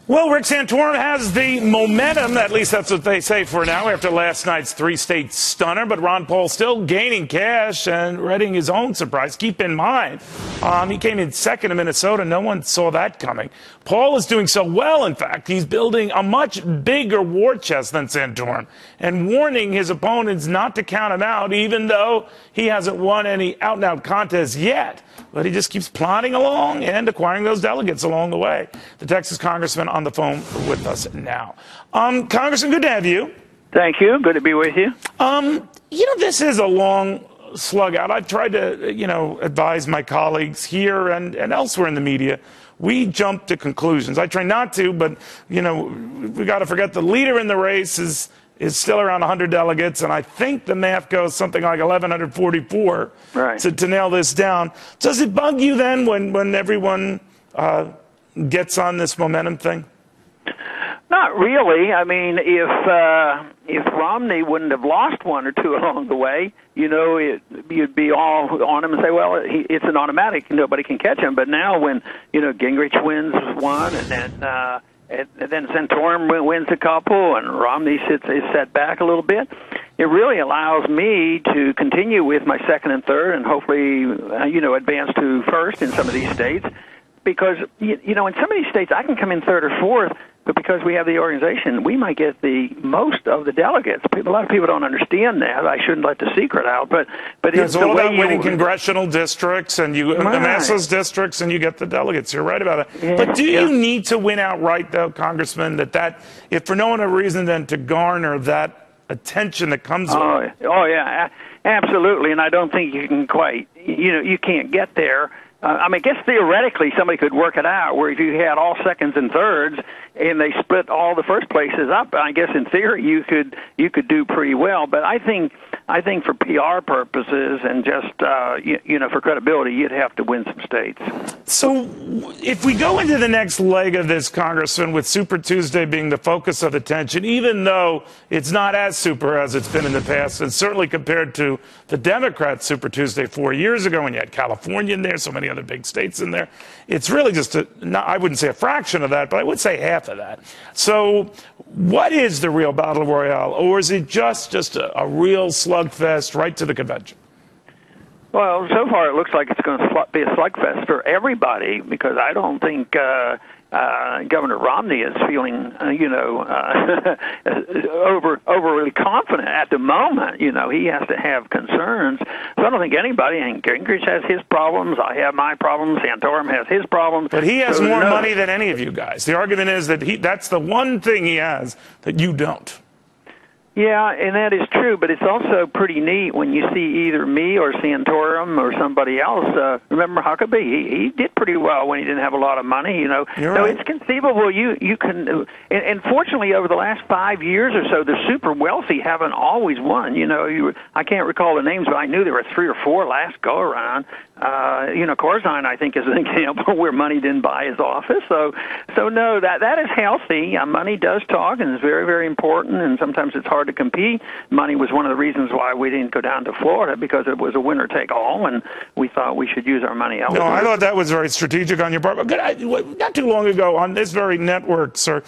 Well, Rick Santorum has the momentum, at least that's what they say for now, after last night's three-state stunner. But Ron Paul still gaining cash and reading his own surprise. Keep in mind, he came in second in Minnesota. No one saw that coming. Paul is doing so well, in fact, he's building a much bigger war chest than Santorum and warning his opponents not to count him out, even though he hasn't won any out-and-out contests yet. But he just keeps plodding along and acquiring those delegates along the way. The Texas congressman on the phone with us now. Congressman, good to have you. Thank you. Good to be with you. This is a long slug out. I've tried to, advise my colleagues here and elsewhere in the media. We jump to conclusions. I try not to, but, we got to forget the leader in the race is still around 100 delegates, and I think the math goes something like 1,144 to nail this down. Does it bug you then when everyone gets on this momentum thing? Not really. I mean, if Romney wouldn't have lost one or two along the way, you'd be all on him and say, well, it's an automatic. Nobody can catch him. But now when, Gingrich wins one and then Santorum wins a couple and Romney is set back a little bit, it really allows me to continue with my second and third and hopefully, advance to first in some of these states. Because, in some of these states, I can come in third or fourth, but because we have the organization, we might get the most of the delegates. A lot of people don't understand that. I shouldn't let the secret out. But it's all about winning congressional districts, and you amass those districts, and you get the delegates. You're right about it. Yeah, but do you need to win outright, though, Congressman, that if for no other reason than to garner that attention that comes with it? Oh, yeah, absolutely. And I don't think you can quite, you can't get there. I guess theoretically somebody could work it out where if you had all seconds and thirds and they split all the first places up, I guess in theory you could do pretty well. But I think for PR purposes and just for credibility, you'd have to win some states. So if we go into the next leg of this, Congressman, with Super Tuesday being the focus of attention, even though it's not as super as it's been in the past, and certainly compared to the Democrats' Super Tuesday 4 years ago when you had California in there, so many other big states in there, it's really just I wouldn't say a fraction of that, but I would say half of that. So what is the real battle royale, or is it just a real slugfest right to the convention? Well, so far it looks like it's going to be a slugfest for everybody because I don't think Governor Romney is feeling, overly confident at the moment. He has to have concerns. So I don't think anybody. I think Gingrich has his problems. I have my problems. Santorum has his problems. But he has more money than any of you guys. The argument is that that's the one thing he has that you don't. Yeah, and that is true, but it's also pretty neat when you see either me or Santorum or somebody else. Remember Huckabee? He did pretty well when he didn't have a lot of money, You're so right. it's conceivable you can. And fortunately, over the last 5 years or so, the super wealthy haven't always won. I can't recall the names, but I knew there were 3 or 4 last go around. Corzine, I think, is an example where money didn't buy his office. So no, that is healthy. Money does talk, and it's very, very important. And sometimes it's hard to compete. Money was one of the reasons why we didn't go down to Florida because it was a winner take all, and we thought we should use our money elsewhere. No, I thought that was very strategic on your part. But not too long ago on this very network, sir,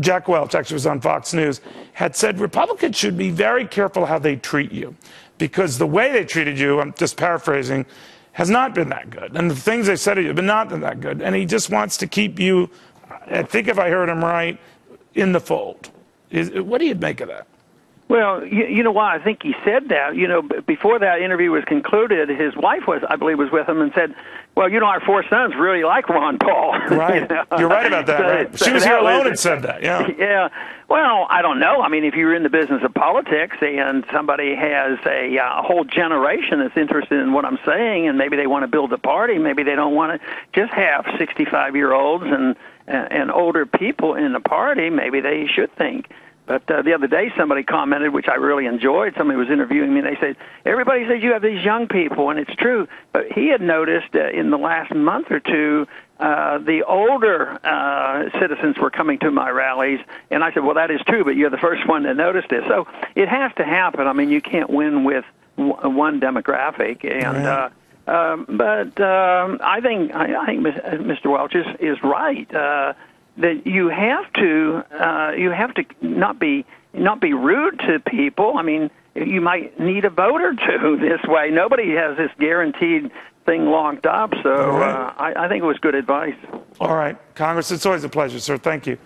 Jack Welch, actually was on Fox News, had said Republicans should be very careful how they treat you because the way they treated you, I'm just paraphrasing, has not been that good. And the things they said to you have not been that good. And he just wants to keep you, I think if I heard him right, in the fold. What do you make of that? Well, you know why I think he said that. Before that interview was concluded, his wife I believe, was with him and said, well, our 4 sons really like Ron Paul. Right. You're right about that, right? She was here alone and said that, yeah. Yeah. Well, I don't know. If you're in the business of politics and somebody has a whole generation that's interested in what I'm saying and maybe they want to build a party, maybe they don't want to just have 65-year-olds and older people in the party, maybe they should think. But the other day somebody commented, which I really enjoyed, somebody was interviewing me, and they said, everybody says you have these young people, and it's true. But he had noticed in the last month or two, the older citizens were coming to my rallies, and I said, well, that is true, but you're the first one to notice this. So it has to happen. You can't win with one demographic, and I think Mr. Welch is right that you have to not be rude to people. I mean, you might need a vote or two this way. Nobody has this guaranteed thing locked up, so I think it was good advice. All right, Congress, it's always a pleasure, sir. Thank you.